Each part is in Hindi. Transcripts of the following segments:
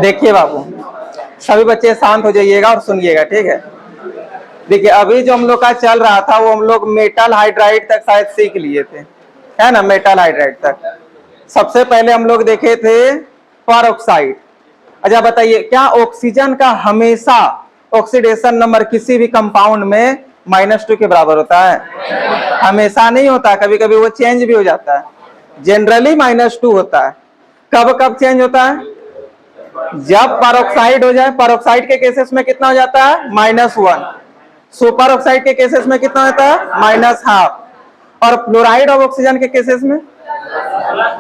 देखिए बाबू, सभी बच्चे शांत हो जाइएगा और सुनिएगा, ठीक है। देखिए अभी जो हम लोग का चल रहा था वो हम लोग मेटल हाइड्राइड तक शायद सीख लिए थे, है ना, मेटल हाइड्राइड तक। सबसे पहले हम लोग देखे थे परऑक्साइड। अच्छा बताइए, क्या ऑक्सीजन का हमेशा ऑक्सीडेशन नंबर किसी भी कंपाउंड में -2 के बराबर होता है? हमेशा नहीं होता, कभी कभी वो चेंज भी हो जाता है। जनरली -2 होता है। कब कब चेंज होता है? जब परऑक्साइड हो जाए। परऑक्साइड के केसेस में कितना हो जाता है? -1। सुपर ऑक्साइड के केसेस में कितना होता है? -12। और फ्लोराइड ऑफ ऑक्सीजन के केसेस में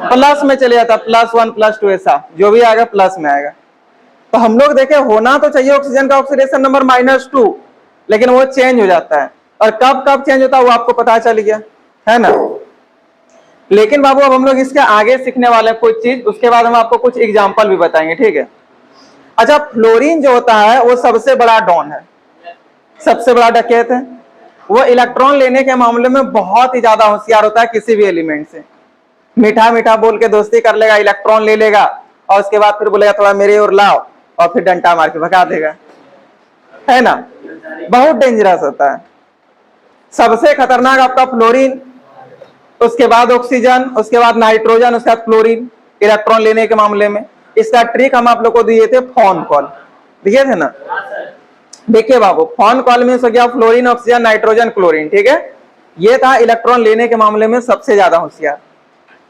प्लस में चले जाता है, +1 +2 ऐसा जो भी आएगा प्लस में आएगा। तो हम लोग देखे होना तो चाहिए ऑक्सीजन का ऑक्सीडेशन नंबर -2, लेकिन वो चेंज हो जाता है। और कब कब चेंज होता है वो आपको पता चल गया, है ना। लेकिन बाबू अब हम लोग इसके आगे सीखने वाले हैं कुछ चीज, उसके बाद हम आपको कुछ एग्जांपल भी बताएंगे, ठीक है। अच्छा, फ्लोरीन जो होता है वो सबसे बड़ा डॉन है, सबसे बड़ा डकैत है। वो इलेक्ट्रॉन लेने के मामले में बहुत ही ज्यादा होशियार होता है किसी भी एलिमेंट से। मीठा मीठा बोल के दोस्ती कर लेगा, इलेक्ट्रॉन ले लेगा और उसके बाद फिर बोलेगा थोड़ा मेरे ओर लाओ, और फिर डंडा मार के भगा देगा, है ना। बहुत डेंजरस होता है। सबसे खतरनाक आपका फ्लोरीन, उसके बाद ऑक्सीजन, उसके बाद नाइट्रोजन, उसके बाद फ्लोरीन इलेक्ट्रॉन लेने के मामले में। इसका ट्रिक हम आप लोग को दिए थे फोन कॉल, दिए थे ना। देखिए बाबू, फोन कॉल में हो गया फ्लोरीन, ऑक्सीजन, नाइट्रोजन, क्लोरीन, ठीक है। ये था इलेक्ट्रॉन लेने के मामले में सबसे ज्यादा होशियार।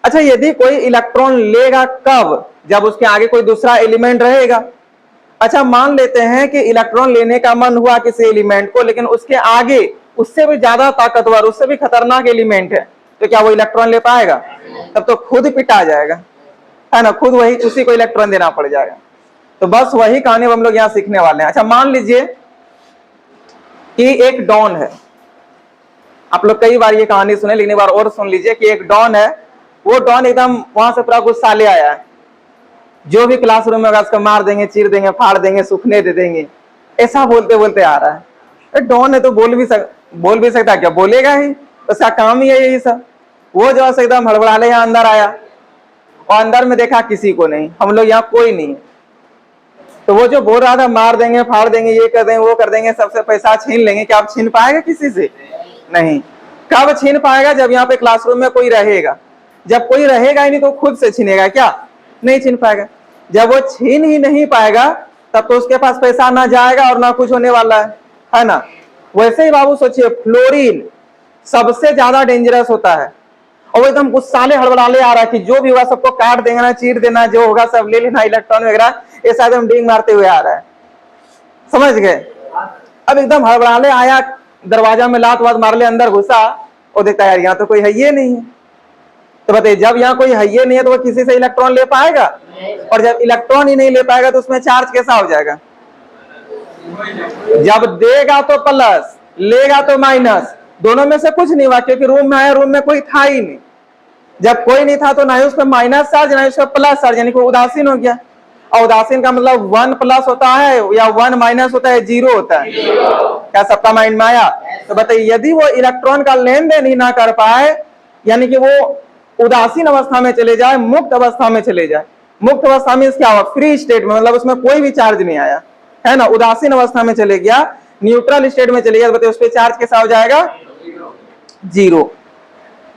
अच्छा, यदि कोई इलेक्ट्रॉन लेगा कब? जब उसके आगे कोई दूसरा एलिमेंट रहेगा। अच्छा, मान लेते हैं कि इलेक्ट्रॉन लेने का मन हुआ किसी एलिमेंट को, लेकिन उसके आगे उससे भी ज्यादा ताकतवर, उससे भी खतरनाक एलिमेंट है, तो क्या वो इलेक्ट्रॉन ले पाएगा? तब तो खुद पिटा जाएगा, है ना, खुद वही उसी को इलेक्ट्रॉन देना पड़ जाएगा। तो बस वही कहानी हम लोग यहाँ सीखने वाले हैं। अच्छा, मान लीजिए कि एक डॉन है। आप लोग कई बार ये कहानी सुने, लेकिन एक बार और सुन लीजिए कि एक डॉन है। वो डॉन एकदम वहां से पूरा गुस्सा ले आया है, जो भी क्लासरूम में होगा उसको मार देंगे, चीर देंगे, फाड़ देंगे, सूखने दे देंगे, ऐसा बोलते बोलते आ रहा है। डॉन है तो बोल भी सकता, क्या बोलेगा ही, उसका काम ही है यही सब। वो जो है एकदम हड़बड़ाले यहाँ अंदर आया, और अंदर में देखा किसी को नहीं, हम लोग यहाँ कोई नहीं। तो वो जो बोल रहा था मार देंगे, फाड़ देंगे, ये कर देंगे, वो कर देंगे, सबसे पैसा छीन लेंगे, क्या आप छीन पाएगा किसी से? नहीं। कब छीन पाएगा? जब यहाँ पे क्लासरूम में कोई रहेगा। जब कोई रहेगा ही नहीं तो खुद से छीनेगा क्या? नहीं छीन पाएगा। जब वो छीन ही नहीं पाएगा तब तो उसके पास पैसा ना जाएगा और ना कुछ होने वाला है ना। वैसे ही बाबू सोचिए, फ्लोरीन सबसे ज्यादा डेंजरस होता है, और वो एकदम गुस्साले हड़बड़ाले आ रहा है कि जो भी होगा सबको काट देना, ना चीर देना, जो होगा सब ले लेना, इलेक्ट्रॉन वगैरह, ऐसा एकदम डींग मारते हुए आ रहा है, समझ गए। अब एकदम हड़बड़ाले आया, दरवाजा में लात वात मार ले, अंदर घुसा और देखता है यार यहाँ तो कोई है ये नहीं है। तो बताइए, जब यहाँ कोई है ये नहीं है तो वो किसी से इलेक्ट्रॉन ले पाएगा? और जब इलेक्ट्रॉन ही नहीं ले पाएगा तो उसमें चार्ज कैसा हो जाएगा? जब देगा तो प्लस, लेगा तो माइनस, दोनों में से कुछ नहीं हुआ, क्योंकि रूम में आया, रूम में कोई था ही नहीं। जब कोई नहीं था तो ना ही उस पर माइनस चार्ज ना ही उस पर प्लस चार्ज, यानी कि उदासीन हो गया। और उदासीन का मतलब 1 प्लस होता है या 1 माइनस होता है, 0 होता है। क्या सबका माइंड में आया? तो बताइए, यदि वो इलेक्ट्रॉन का लेन देन ही ना कर पाए, यानी कि वो उदासीन अवस्था में चले जाए, मुक्त अवस्था में चले जाए। मुक्त अवस्था में क्या हुआ? फ्री स्टेट में, मतलब उसमें कोई भी चार्ज नहीं आया, है ना। उदासीन अवस्था में चले गया, न्यूट्रल स्टेट में चले गया, बताइए उस पर चार्ज कैसा हो जाएगा? 0।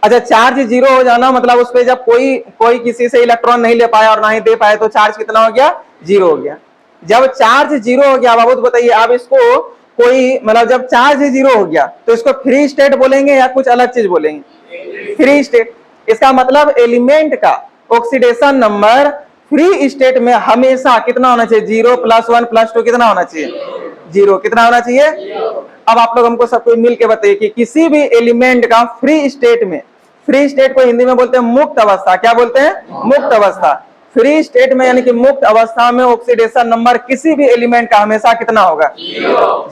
अच्छा, चार्ज 0 हो जाना मतलब उस पर जब कोई किसी से इलेक्ट्रॉन नहीं ले पाया और ना ही दे पाए तो चार्ज कितना हो गया? 0 हो गया। जब चार्ज 0 हो गया बाबू, तो बताइए आप इसको कोई, मतलब जब चार्ज 0 हो गया तो इसको फ्री स्टेट बोलेंगे या कुछ अलग चीज बोलेंगे? Free state. इसका मतलब एलिमेंट का ऑक्सीडेशन नंबर फ्री स्टेट में हमेशा कितना होना चाहिए? 0 +1 +2 कितना होना चाहिए? 0। कितना होना चाहिए? अब आप लोग हमको सबको मिल के बताइए कि किसी भी एलिमेंट का फ्री स्टेट में, फ्री स्टेट को हिंदी में बोलते हैं मुक्त अवस्था। क्या बोलते हैं? मुक्त अवस्था। फ्री स्टेट में यानी कि मुक्त अवस्था में ऑक्सीडेशन नंबर किसी भी एलिमेंट का हमेशा कितना होगा?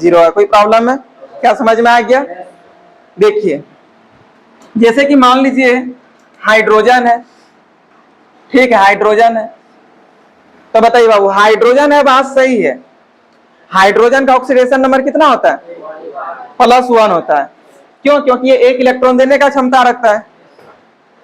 0 है। कोई प्रॉब्लम है? क्या समझ में आ गया? देखिए, जैसे कि मान लीजिए हाइड्रोजन है, ठीक है, हाइड्रोजन है। तो बताइए बाबू, हाइड्रोजन है, बात सही है। हाइड्रोजन का ऑक्सीडेशन नंबर कितना होता है? +1 होता है। क्यों? क्योंकि ये 1 इलेक्ट्रॉन देने का क्षमता रखता है।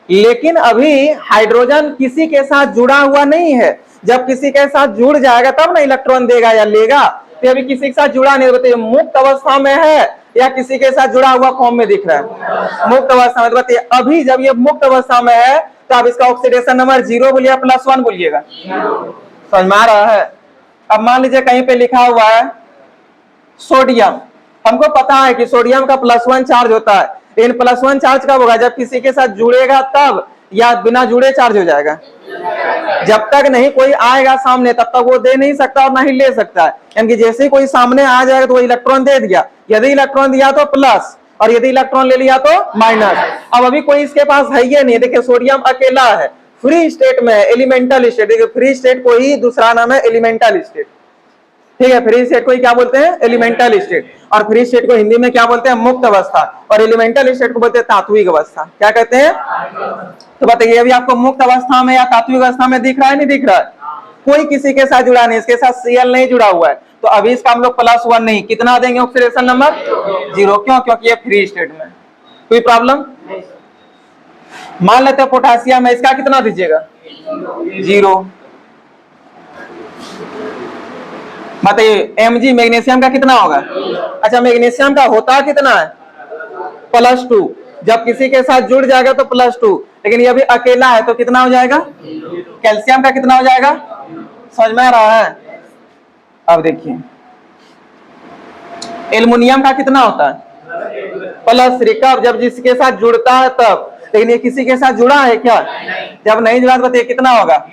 लेकिन अभी हाइड्रोजन किसी के साथ जुड़ा हुआ नहीं है, जब किसी के साथ जुड़ जाएगा तब ना इलेक्ट्रॉन देगा या लेगा। तो अभी किसी के साथ जुड़ा नहीं, बताइए मुक्त अवस्था में है या किसी के साथ जुड़ा हुआ फॉर्म में दिख रहा है? मुक्त अवस्था में। तो बताइए अभी जब ये मुक्त अवस्था में है तो आप इसका ऑक्सीडेशन नंबर 0 बोलिए +1 बोलिएगा। समझ में आ रहा है? अब मान लीजिए कहीं पे लिखा हुआ है सोडियम, हमको पता है कि सोडियम का +1 चार्ज होता है, लेकिन +1 चार्ज कब होगा? जब किसी के साथ जुड़ेगा तब, या बिना जुड़े चार्ज हो जाएगा? जब तक नहीं कोई आएगा सामने तब तक वो दे नहीं सकता और ना ही ले सकता है। यानी कि जैसे ही कोई सामने आ जाएगा तो वो इलेक्ट्रॉन दे दिया, यदि इलेक्ट्रॉन दिया तो प्लस और यदि इलेक्ट्रॉन ले लिया तो माइनस। अब अभी कोई इसके पास है ही नहीं, देखिए सोडियम अकेला है, फ्री स्टेट में है, एलिमेंटल स्टेट। देखिए फ्री स्टेट को ही दूसरा नाम है एलिमेंटल स्टेट, ठीक है? फ्री स्टेट को ही क्या बोलते हैं? Elemental state. और फ्री स्टेट को हिंदी में क्या बोलते हैं? मुक्त अवस्था। और एलिमेंटल स्टेट को बोलते हैं तात्विक अवस्था। क्या कहते हैं? तो बताइए अभी आपको मुक्त अवस्था में या तात्विक अवस्था में दिख रहा है, नहीं दिख रहा है? कोई किसी के साथ जुड़ा नहीं, इसके साथ Cl नहीं जुड़ा हुआ है, तो अभी इसका हम लोग +1 नहीं, कितना देंगे ऑक्सीडेशन नंबर? 0। क्यों? क्योंकि ये फ्री स्टेट में। कोई प्रॉब्लम? मान लेते हैं पोटासियम है, इसका कितना दीजिएगा? 0। बताइए Mg मैग्नीशियम का कितना होगा? अच्छा मैग्नीशियम का होता कितना है? +2। जब किसी के साथ जुड़ जाएगा तो +2, लेकिन ये अभी अकेला है तो कितना हो जाएगा? कैल्शियम का कितना हो जाएगा? समझ में आ रहा है? अब देखिए एल्युमिनियम का कितना होता है? +3। कब? जब जिसके साथ जुड़ता है तब, लेकिन ये किसी के साथ जुड़ा है क्या? जब नहीं जुड़ा तो बताइए कितना होगा?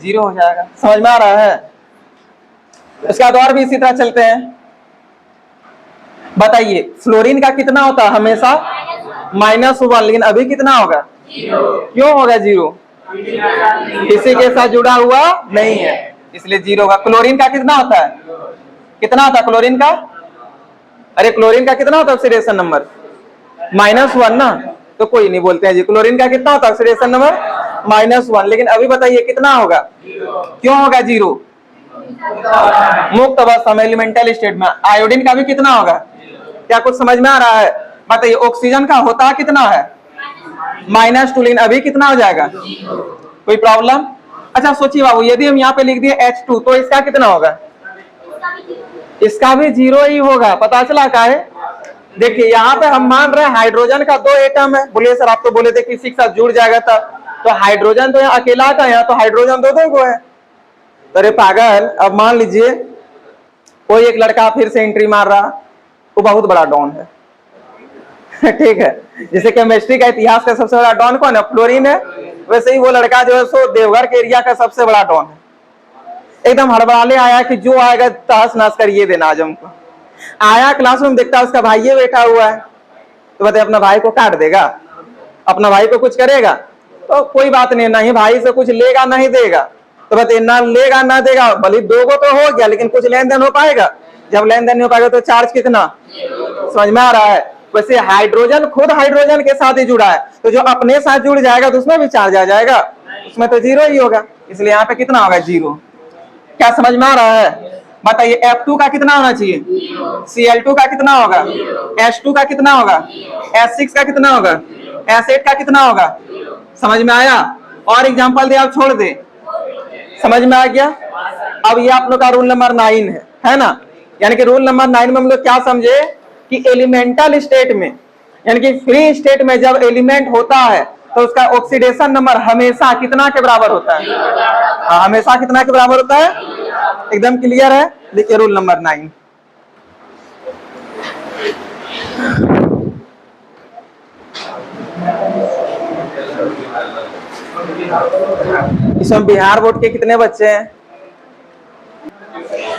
0 हो जाएगा। समझ में आ रहा है? इसके बाद और भी इसी तरह चलते हैं। बताइए फ्लोरीन का कितना होता है? हमेशा -1, लेकिन अभी कितना होगा? 0। क्यों होगा 0? किसी के साथ जुड़ा हुआ नहीं है, इसलिए 0 होगा। क्लोरीन का कितना होता है? कितना होता है क्लोरीन का? अरे क्लोरीन का कितना होता है ऑक्सीडेशन नंबर? -1 ना, तो कोई नहीं बोलते हैं जी। क्लोरीन का कितना होता है ऑक्सीडेशन नंबर? -1, लेकिन अभी बताइए कितना होगा? क्यों होगा 0? मुक्त अवस्था में, एलिमेंटल स्टेट में। आयोडीन का भी कितना होगा? क्या कुछ समझ में आ रहा है? बताइए ऑक्सीजन का होता कितना है? -2, लेकिन अभी कितना हो जाएगा? कोई प्रॉब्लम? अच्छा सोचिए बाबू, यदि हम यहाँ पे लिख दिए H2 तो इसका कितना होगा? इसका भी 0 ही होगा। पता चला का है? देखिए यहाँ पे हम मान रहे हैं हाइड्रोजन का 2 एटम है। बोलिए सर आप तो बोले थे किसी के साथ जुड़ जाएगा तब, तो हाइड्रोजन तो यहाँ अकेला का, यहाँ तो हाइड्रोजन 2 को है। अरे पागल, अब मान लीजिए कोई एक लड़का फिर से एंट्री मार रहा, वो बहुत बड़ा डॉन है ठीक है? जैसे केमिस्ट्री का इतिहास का सबसे बड़ा डॉन कौन है? फ्लोरीन है। वैसे ही वो लड़का जो है सो देवघर के एरिया का सबसे बड़ा डॉन है। एकदम हड़बड़ाले आया कि जो आएगा तहस नहस करिए देना आज हमको। आया क्लासरूम, देखता उसका भाई ये बैठा हुआ है, तो बताइए अपना भाई को काट देगा? अपना भाई को कुछ करेगा? तो कोई बात नहीं, नहीं भाई से कुछ लेगा नहीं देगा, तो बताइए ना लेगा ना देगा, भले 2 को तो हो गया लेकिन कुछ लेन देन हो पाएगा? जब लेन देन नहीं हो पाएगा तो चार्ज कितना? समझ में आ रहा है? वैसे हाइड्रोजन खुद हाइड्रोजन के साथ ही जुड़ा है, तो जो अपने साथ जुड़ जाएगा तो उसमें भी चार्ज आ जाएगा, उसमें तो 0 ही होगा, इसलिए यहाँ पे कितना होगा? 0। क्या समझ में आ रहा है? बताइए F2 का कितना होना चाहिए? Cl2 का कितना होगा? H2 का कितना होगा? H6 का कितना होगा? S8 का कितना होगा? समझ में आया? और एग्जांपल दे आप छोड़ दे, समझ में आ गया? अब ये आप लोग का रूल नंबर 9 है ना? यानी कि रूल नंबर 9 में हम लोग क्या समझे कि एलिमेंटल स्टेट में, यानी कि फ्री स्टेट में जब एलिमेंट होता है तो उसका ऑक्सीडेशन नंबर हमेशा कितना के बराबर होता है? हाँ, हमेशा कितना के बराबर होता है? एकदम क्लियर है? देखिए रूल नंबर 9, इसमें बिहार बोर्ड के कितने बच्चे हैं?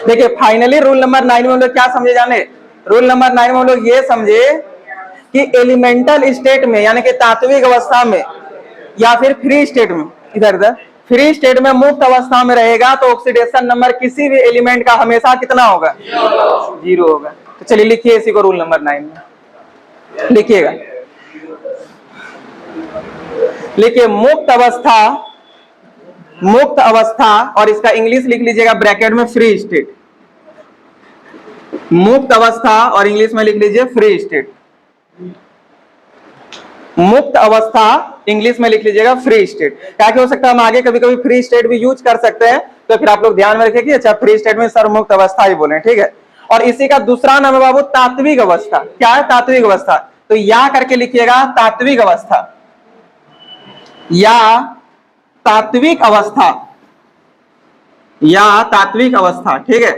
देखिए फाइनली रूल नंबर 9 में हम लोग क्या समझे जाने? रूल नंबर 9 में हम लोग ये समझे कि एलिमेंटल स्टेट में यानी कि तात्विक अवस्था में या फिर फ्री स्टेट में, इधर इधर फ्री स्टेट में मुक्त अवस्था में रहेगा तो ऑक्सीडेशन नंबर किसी भी एलिमेंट का हमेशा कितना होगा? 0 होगा। तो चलिए लिखिए इसी को रूल नंबर 9 में लिखिएगा। लिखिए मुक्त अवस्था और इसका इंग्लिश लिख लीजिएगा ब्रैकेट में फ्री स्टेट। मुक्त अवस्था और इंग्लिश में लिख लीजिए फ्री स्टेट। मुक्त अवस्था इंग्लिश में लिख लीजिएगा फ्री स्टेट। क्या हो सकता है हम आगे कभी कभी फ्री स्टेट भी यूज कर सकते हैं, तो फिर आप लोग ध्यान में रखिए कि अच्छा फ्री स्टेट में सर्वमुक्त अवस्था ही बोले, ठीक है। और इसी का दूसरा नाम है बाबू तात्विक अवस्था। क्या है तात्विक अवस्था? तो या करके लिखिएगा तात्विक अवस्था, या तात्विक अवस्था, या तात्विक अवस्था, ठीक है,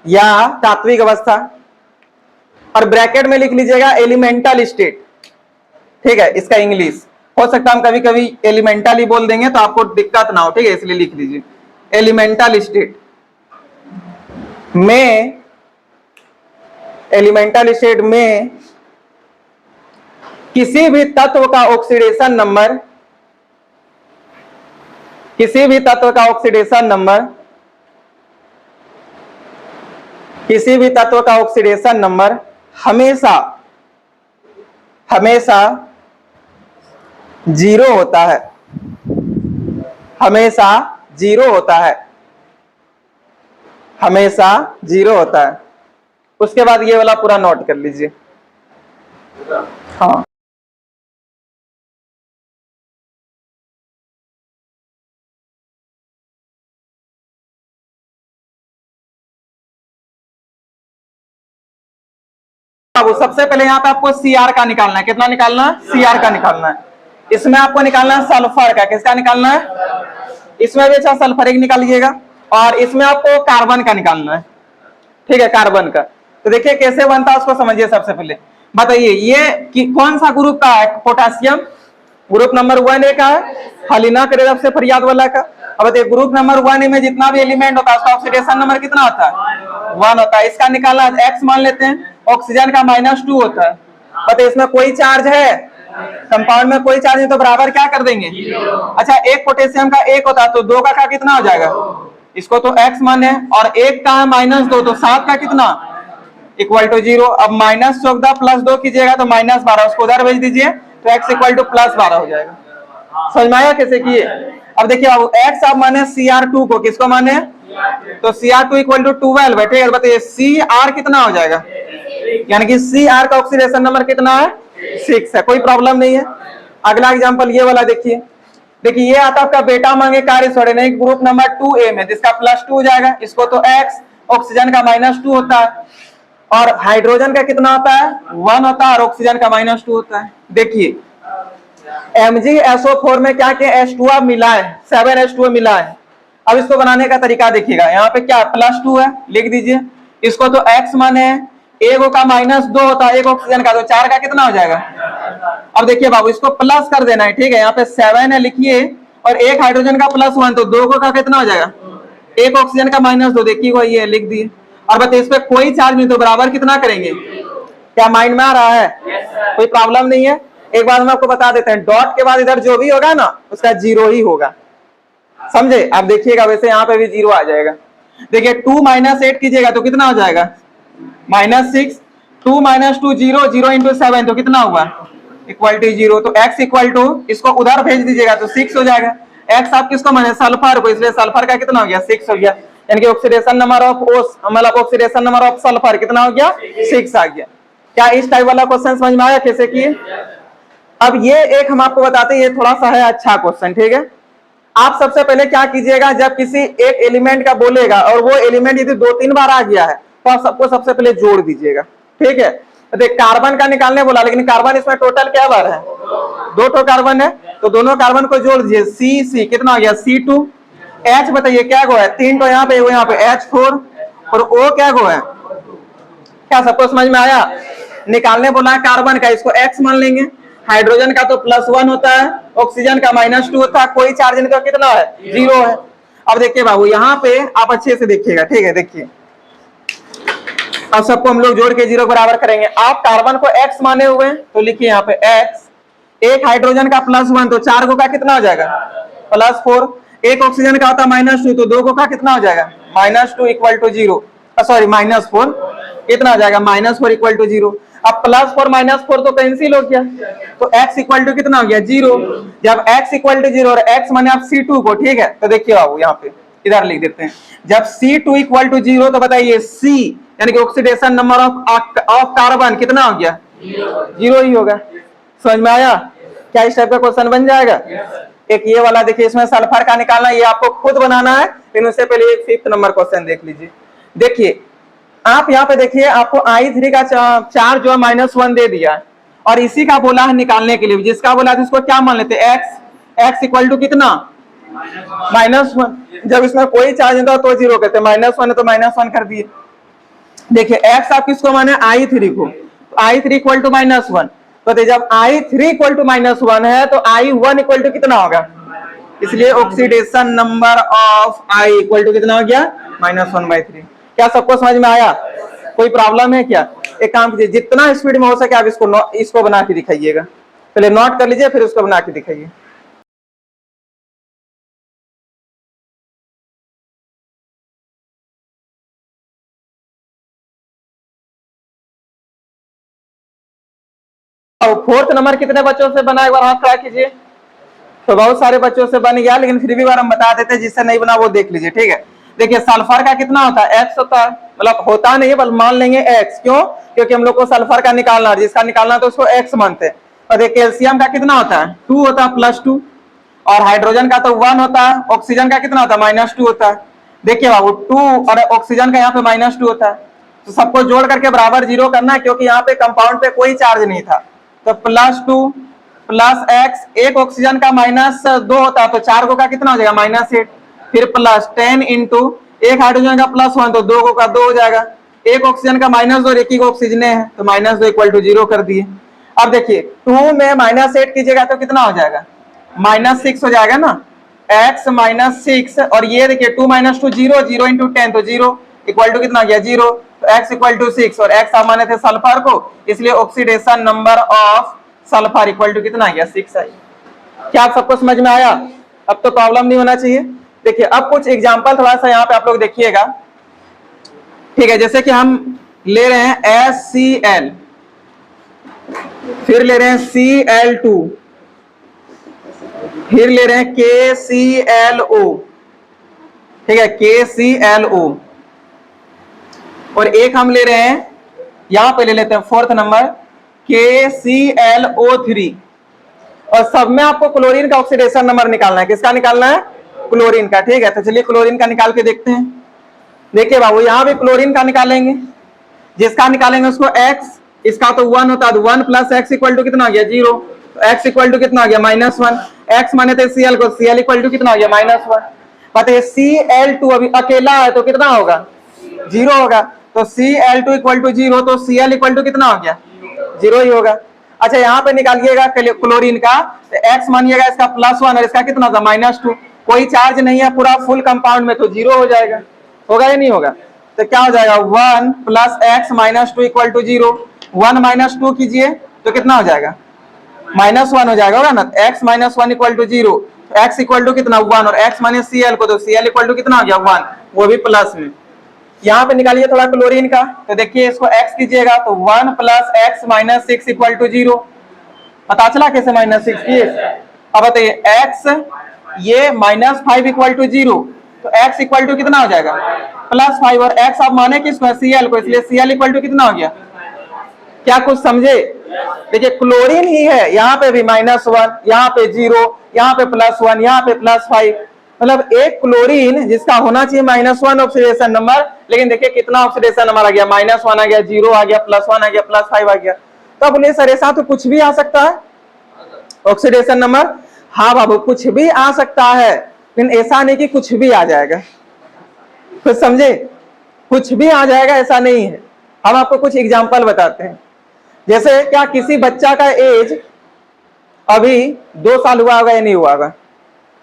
या तात्विक अवस्था। और ब्रैकेट में लिख लीजिएगा एलिमेंटल स्टेट, ठीक है। इसका इंग्लिश हो सकता है हम कभी कभी एलिमेंटल ही बोल देंगे तो आपको दिक्कत ना हो, ठीक है, इसलिए लिख लीजिए एलिमेंटल स्टेट में, एलिमेंटल स्टेट में किसी भी तत्व का ऑक्सीडेशन नंबर, किसी भी तत्व का ऑक्सीडेशन नंबर, किसी भी तत्व का ऑक्सीडेशन नंबर हमेशा हमेशा जीरो होता है, हमेशा जीरो होता है, हमेशा जीरो होता है। उसके बाद ये वाला पूरा नोट कर लीजिए। हाँ, अब सबसे पहले यहाँ पे आपको सीआर का निकालना है। कितना निकालना है? सीआर का निकालना है। इसमें आपको निकालना है सल्फर का। किसका निकालना है? इसमें भी अच्छा सल्फरिक निकालिएगा। और इसमें आपको कार्बन का निकालना है, ठीक है, कार्बन का। तो देखिए कैसे बनता है उसको समझिए। सबसे पहले बताइए ये कौन सा ग्रुप का है? पोटासियम ग्रुप नंबर 1A का है, हलिना करे से फरियाद वाला का। अब बताइए ग्रुप नंबर 1A में जितना भी एलिमेंट होता है उसका ऑक्सीडेशन नंबर कितना होता है? 1 होता है। इसका निकालना एक्स मान लेते हैं, ऑक्सीजन का -2 होता है। बताइए इसमें कोई चार्ज है? कंपाउंड में कोई चार्ज नहीं, तो बराबर क्या कर देंगे? अच्छा, एक पोटेशियम का 1 होता है तो 2 का कितना हो जाएगा? इसको तो x माने, और 1 का है -2 तो 7 का कितना इक्वल टू 0। अब -14 प्लस 2 कीजिएगा तो -12, उसको उधर भेज दीजिए तो x इक्वल टू +12 हो जाएगा। समझ में आया कैसे किए? अब देखिए अब x आप माने Cr2 को, किसको माने? तो Cr2 इक्वल टू 12 है, ठीक है। बताइए Cr कितना हो जाएगा? यानी कि Cr का ऑक्सीडेशन नंबर कितना है? 6 है। कोई प्रॉब्लम नहीं है। अगला एग्जांपल ये वाला देखिए। देखिए ये आता आपका बेटा मांगे कार्य सोडियम ग्रुप नंबर 2A में, जिसका +2 हो जाएगा। इसको तो x, ऑक्सीजन का -2 होता है, और हाइड्रोजन का कितना होता है? 1 होता है, और ऑक्सीजन का -2 होता है। देखिए MgSO4 में क्या क्या H2 मिला है? 7H2 मिला है। अब इसको बनाने का तरीका देखिएगा। यहाँ पे क्या +2 है, लिख दीजिए। इसको तो x माने, एक का -2 होता है, एक ऑक्सीजन का, तो 4 का कितना हो जाएगा? अब देखिए बाबू इसको प्लस कर देना है, ठीक है। यहाँ पे 7 है लिखिए, और एक हाइड्रोजन का +1 तो 2 का कितना हो जाएगा? एक ऑक्सीजन का -2, देखिए वही है, लिख दिए। और बताइए इस पे कोई चार्ज नहीं तो बराबर कितना करेंगे? क्या माइंड में आ रहा है? कोई प्रॉब्लम नहीं है। एक बार हम आपको बता देते हैं, डॉट के बाद इधर जो भी होगा ना उसका 0 ही होगा, समझे? आप देखिएगा वैसे यहाँ पे भी 0 आ जाएगा। देखिए 2 - 8 कीजिएगा तो कितना हो जाएगा? -6। 2 - 2 0, 0 × 7 तो कितना हुआ? Equal to 0। तो x इक्वल टू, इसको उधर भेज दीजिएगा तो 6 हो जाएगा। x आप किसको माने? सल्फर को, इसलिए सल्फर का कितना हो गया? 6 हो गया। यानी कि ऑक्सीडेशन नंबर ऑफ मतलब ऑक्सीडेशन नंबर ऑफ सल्फर कितना हो गया? 6 आ गया। क्या इस टाइप वाला क्वेश्चन समझ में आया कैसे किए? अब ये एक हम आपको बताते हैं, ये थोड़ा सा है अच्छा क्वेश्चन, ठीक है। आप सबसे पहले क्या कीजिएगा, जब किसी एक एलिमेंट का बोलेगा और वो एलिमेंट यदि 2-3 बार आ गया है तो आप सबको सबसे पहले जोड़ दीजिएगा, ठीक है। देख कार्बन का निकालने बोला, लेकिन कार्बन इसमें टोटल क्या बार है? 2 कार्बन है, तो दोनों कार्बन को जोड़ दीजिए। C कितना हो गया? C2। H बताइए क्या गो है? 3 तो यहाँ पे, वो यहाँ पे H4, और O क्या गो है? क्या सबको समझ में आया? निकालने बोला है कार्बन का, इसको x मान लेंगे। हाइड्रोजन का तो +1 होता है, ऑक्सीजन का -2 होता है, कोई चार्ज नहीं तो कितना है? 0 है। अब देखिए बाबू यहाँ पे आप अच्छे से देखिएगा, ठीक है। देखिए अब सबको हम लोग जोड़ के 0 बराबर करेंगे। आप कार्बन को x माने हुए तो लिखिए यहाँ पे x, एक हाइड्रोजन का +1 तो 4 को का कितना हो जाएगा? +4। एक ऑक्सीजन का होता -2 तो 2 को का कितना हो जाएगा? -2 इक्वल टू 0, सॉरी -4 कितना हो जाएगा? -4 इक्वल टू 0। अब +4 -4 तो कैंसिल हो गया, तो x इक्वल टू कितना हो गया? 0। जब x इक्वल टू 0 और x माने आप C2 को, ठीक है। तो देखिए बाबू यहाँ पे इधर लिख देते हैं, जब C2 इक्वल टू 0 तो बताइए C यानी कि ऑक्सीडेशन नंबर ऑफ कार्बन कितना हो गया? 0 ही होगा। समझ में आया? क्या इस टाइप का क्वेश्चन बन जाएगा? एक ये वाला देखिए, इसमें सल्फर का निकालना, ये आपको खुद बनाना है, लेकिन उससे पहले एक 5th नंबर क्वेश्चन देख लीजिए। देखिए आप यहाँ पे देखिए, आपको I3 का चार्ज जो है -1 दे दिया, और इसी का बोला है निकालने के लिए, जिसका बोला है इसको क्या मान लेते हैं, x इक्वल टू कितना, -1। जब इसमें कोई चार्ज नहीं था तो 0 कहते हैं, -1 है तो -1 कर दिए। देखिए x आप किसको माने, I3 को, I3 इक्वल टू -1, तो जब I3 इक्वल टू -1 है तो I1 इक्वल टू कितना होगा, इसलिए oxidation number of I equal to कितना हो गया, -1/3। क्या सबको समझ में आया? कोई प्रॉब्लम है क्या? एक काम कीजिए, जितना स्पीड में हो सके आप इसको बना के दिखाइएगा, पहले नोट कर लीजिए फिर उसको बना के दिखाइए। और 4th नंबर कितने बच्चों से बना, एक बार हाथ खड़ा कीजिए। तो बहुत सारे बच्चों से बन गया, लेकिन फिर भी बार हम बता देते, जिससे नहीं बना वो देख लीजिए, ठीक है। देखिए सल्फर का कितना होता है, x होता है, मतलब होता नहीं है बल मान लेंगे x, क्यों, क्योंकि हम लोग को सल्फर का निकालना है, जिसका निकालना तो उसको x मानते हैं। और देखिए कैल्शियम का कितना होता है, 2 होता है, +2, और हाइड्रोजन का तो 1 होता है, ऑक्सीजन का कितना होता है, -2 होता है। देखिए बाबू 2 और ऑक्सीजन का यहाँ पे -2 होता है, तो सबको जोड़ करके बराबर 0 करना है, क्योंकि यहाँ पे कंपाउंड पे कोई चार्ज नहीं था। तो +2 + x, एक ऑक्सीजन का -2 होता है, तो 4 को का कितना हो जाएगा, -8, फिर +10 इंटू एक हाइड्रोजन का +1, तो 2 को का 2 हो जाएगा, एक ऑक्सीजन का -2 और एक ही ऑक्सीजन है, तो -2 इक्वल टू 0 कर दिए। अब देखिए 2 में -8 कीजिएगा तो कितना हो जाएगा, -6 हो जाएगा ना, x -6, और ये देखिए 2 - 2 0, 0 इंटू 10, तो 0 इक्वल टू कितना गया, 0, तो x इक्वल टू 6, और x आप माने थे सल्फर को, इसलिए oxidation number of sulphur equal to कितना गया, 6 आई। क्या आप सबको समझ में आया? अब तो प्रॉब्लम नहीं होना चाहिए। देखिए अब कुछ एग्जांपल थोड़ा सा यहाँ पे आप लोग देखिएगा, ठीक है। जैसे कि हम ले रहे हैं HCl, फिर ले रहे हैं Cl2, फिर ले रहे हैं KClO, ठीक है, KClO, और एक हम ले रहे हैं, यहां पे ले लेते हैं 4th नंबर KClO3, और सब में आपको क्लोरीन का ऑक्सीडेशन नंबर निकालना है। किसका निकालना है, क्लोरीन का, ठीक है। तो चलिए क्लोरीन का निकाल के देखते हैं। देखिए बाबू यहां भी क्लोरीन का निकालेंगे, जिसका निकालेंगे उसको x, इसका तो 1 होता है, तो 1 + x इक्वल टू कितना आ गया, 0, तो x इक्वल टू कितना आ गया, -1, x माने थे Cl को, Cl इक्वल टू कितना आ गया, -1। बताइए Cl2 अभी अकेला है तो कितना होगा, 0 होगा, तो Cl2 इक्वल टू 0, तो Cl इक्वल टू कितना हो गया, 0 ही होगा। अच्छा यहाँ पे निकालिएगा क्लोरीन का, तो x मानिएगा इसका +1 और इसका कितना था, -2, कोई चार्ज नहीं है पूरा फुल कंपाउंड में, तो 0 हो जाएगा, होगा या नहीं होगा? तो क्या हो जाएगा, 1 + x - 2 इक्वल टू 0, 1 - 2 कीजिए तो कितना हो जाएगा, -1 हो जाएगा, होगा ना। x - 1 equal to 0, x equal to कितना, 1, और x माने Cl को, तो Cl इक्वल टू कितना हो गया, 1, वो भी प्लस में। यहाँ पे निकालिए थोड़ा क्लोरीन का, तो देखिए इसको x कीजिएगा तो 1 + x - 6 इक्वल टू 0, पता चला कैसे -6 किए। अब बताइए x ये -5 इक्वल टू 0, तो x इक्वल टू कितना हो जाएगा, +5, और x आप माने किसको, Cl को, इसलिए Cl इक्वल टू कितना हो गया। क्या कुछ समझे? देखिए क्लोरीन ही है, यहाँ पे भी -1, यहाँ पे 0, यहाँ पे +1, यहाँ पे +5, मतलब एक क्लोरीन जिसका होना चाहिए -1 ऑक्सीडेशन नंबर, लेकिन देखिए कितना ऑक्सीडेशन नंबर आ गया, -1 आ गया, 0 आ गया, +1 आ गया, +5 आ गया। तो बोलिए सर ऐसा तो कुछ भी आ सकता है ऑक्सीडेशन नंबर। हाँ बाबू कुछ भी आ सकता है, लेकिन ऐसा नहीं कि कुछ भी आ जाएगा, कुछ समझे, कुछ भी आ जाएगा ऐसा नहीं है। हम आपको कुछ एग्जांपल बताते हैं। जैसे क्या किसी बच्चा का एज अभी 2 साल हुआ होगा या नहीं हुआ होगा,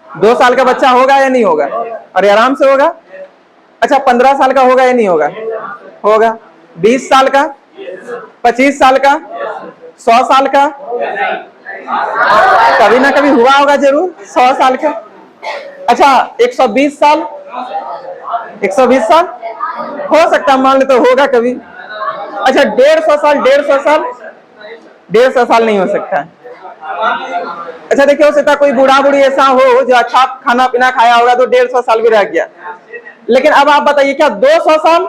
2 साल का बच्चा होगा या नहीं होगा, अरे आराम से होगा। अच्छा 15 साल का होगा या नहीं होगा, होगा। 20 साल का, 25 साल का, 100 साल का, कभी ना कभी हुआ होगा जरूर 100 साल का। अच्छा 120 साल, 120 साल हो सकता मान ले तो होगा कभी। अच्छा 150 साल, 150 साल, 150 साल नहीं हो सकता। अच्छा देखिए हो सकता कोई बूढ़ा बूढ़ी ऐसा हो जो अच्छा खाना पीना खाया होगा तो 150 साल भी रह गया, लेकिन अब आप बताइए क्या 200 साल,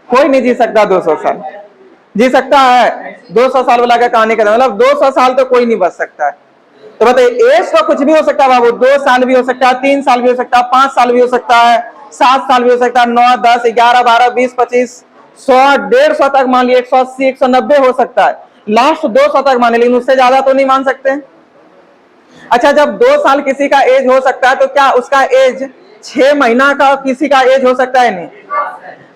कोई नहीं जी सकता 200 साल। जी सकता है? 200 साल वाला का कहानी का मतलब 200 साल तो कोई नहीं बच सकता है। तो बताइए एज तो कुछ भी हो सकता है बाबू, 2 साल भी हो सकता है, 3 साल भी हो सकता है, 5 साल भी हो सकता है, 7 साल भी हो सकता है, 9, 10, 11, 12, 20, 25, 100, 150 तक मान लिया, 180, 190 हो सकता है, लास्ट 200 तक मान, लेकिन उससे ज्यादा तो नहीं मान सकते। अच्छा, जब 2 साल किसी का एज हो सकता है तो क्या उसका एज 6 महीना का किसी का एज हो सकता है? नहीं।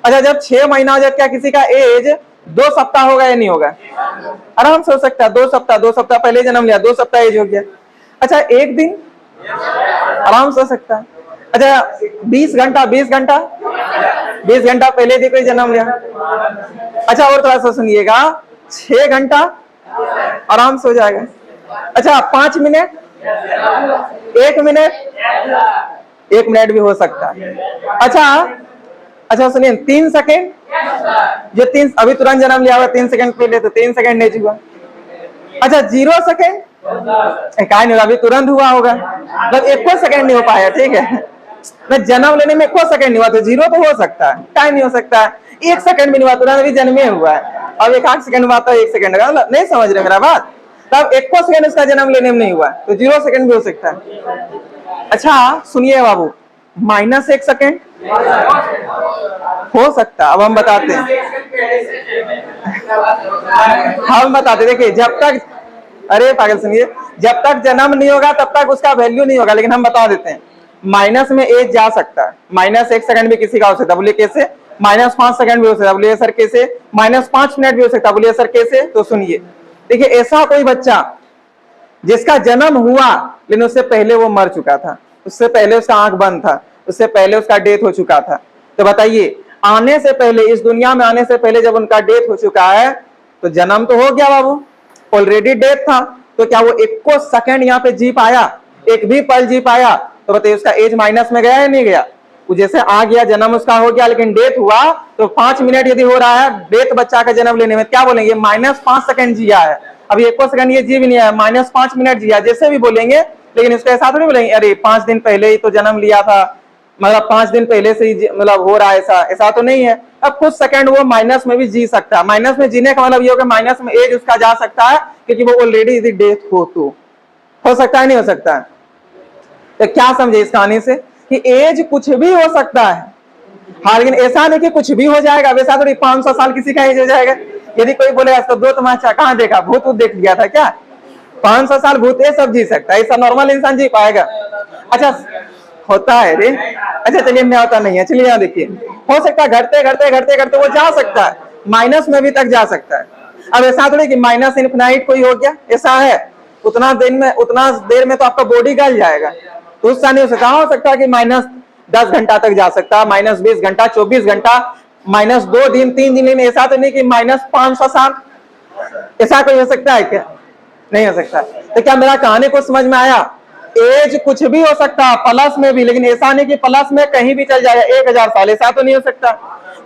अच्छा, जब 6 महीना हो जाए क्या किसी का एज 2 सप्ताह होगा या नहीं होगा? आराम से हो सकता है। 2 सप्ताह पहले जन्म लिया, 2 सप्ताह एज हो गया। अच्छा, एक दिन आराम से हो सकता है। अच्छा, 20 घंटा 20 घंटा 20 घंटा पहले भी कोई जन्म लिया। अच्छा, और थोड़ा सा सुनिएगा, 6 घंटा आराम से हो जाएगा। अच्छा, 5 मिनट, 1 मिनट, 1 मिनट भी हो सकता है। अच्छा सुनिए, 3 सेकेंड, जो 3 अभी तुरंत जन्म लिया हुआ 3 सेकंड पहले तो 3 सेकंड नहीं हुआ। अच्छा, 0 सेकेंड क्या नहीं होगा, अभी तुरंत हुआ होगा, मतलब 1 सेकंड नहीं हो पाया। ठीक है, जन्म लेने में 1 सेकंड नहीं हुआ तो 0 तो हो सकता है, टाइम नहीं हो सकता है। 1 सेकंड भी नहीं हुआ, तुरंत अभी जन्मे हुआ है, अब 1 सेकंड हुआ तो 1 सेकंड का मतलब नहीं समझ रहे मेरा बात। तब 1 सेकंड उसका जन्म लेने में नहीं हुआ तो 0 सेकंड भी हो सकता है। अच्छा सुनिए बाबू, -1 सेकंड हो सकता, अब हम बताते हैं, हम बताते। देखिए, जब तक, अरे पागल सुनिए, जब तक जन्म नहीं होगा तब तक उसका वैल्यू नहीं होगा, लेकिन हम बता देते हैं माइनस में एज जा सकता है। -1 सेकंड भी किसी का हो सकता है, बोलिए कैसे? -5 सेकंड भी हो सकता है, बोलिए सर कैसे? -5 मिनट भी हो सकता है, बोलिए सर कैसे? तो सुनिए, देखिए ऐसा कोई बच्चा जिसका जन्म हुआ लेकिन उससे पहले वो मर चुका था, उससे पहले उसका आंख बंद था, उससे पहले उसका डेथ हो चुका था, तो बताइए आने से पहले, इस दुनिया में आने से पहले जब उनका डेथ हो चुका है तो जन्म तो हो गया बाबू, ऑलरेडी डेथ था, तो क्या वो 1 सेकंड यहाँ पे जी पाया, एक भी पल जी पाया? तो बताइए उसका एज माइनस में गया या नहीं गया? वो जैसे आ गया, जन्म उसका हो गया, लेकिन डेथ हुआ तो 5 मिनट यदि हो रहा है डेथ बच्चा का जन्म लेने में, क्या बोलेंगे? -5 सेकंड जिया है, अभी 1 सेकंड ये जी भी नहीं है, -5 मिनट जिया, जैसे भी बोलेंगे। लेकिन इसको ऐसा थोड़ी बोलेंगे अरे 5 दिन पहले ही तो जन्म लिया था, मतलब 5 दिन पहले से ही मतलब हो रहा है, ऐसा तो नहीं है। अब कुछ सेकंड वो माइनस में भी जी सकता है, माइनस में जीने का मतलब ये होगा माइनस में एज उसका जा सकता है, क्योंकि वो ऑलरेडी यदि डेथ हो सकता है, नहीं हो सकता है? तो क्या समझे इस कहानी से कि एज कुछ भी हो सकता है, हाँ, लेकिन ऐसा नहीं कि कुछ भी हो जाएगा, वैसा थोड़ी 500 साल किसी का एज हो जाएगा। यदि कोई बोलेगा तो 2 तमाचा कहाँ देखा, भूत देख लिया था क्या? 500 साल भूत ये सब जी सकता है, ऐसा नॉर्मल इंसान जी पाएगा? अच्छा, होता है रे। अच्छा चलिए, नहीं होता नहीं है, चलिए यहाँ देखिए, हो सकता है घटते घटते घटते घटते वो जा सकता है, माइनस में भी तक जा सकता है। अब ऐसा थोड़ी कि माइनस इनफिनाइट कोई हो गया, ऐसा है? उतना देर में तो आपका बॉडी गल जाएगा, तो उसका नहीं हो सकता। हो सकता है कि -10 घंटा तक जा सकता है, -20 घंटा, 24 घंटा, -2 दिन, 3 दिन, लेकिन ऐसा तो नहीं कि -500 साल, ऐसा कोई हो सकता है क्या? नहीं हो सकता। तो क्या मेरा कहानी को समझ में आया? एज कुछ भी हो सकता है, प्लस में भी, लेकिन ऐसा नहीं कि प्लस में कहीं भी चल जाएगा 1000 साल, ऐसा तो नहीं हो सकता।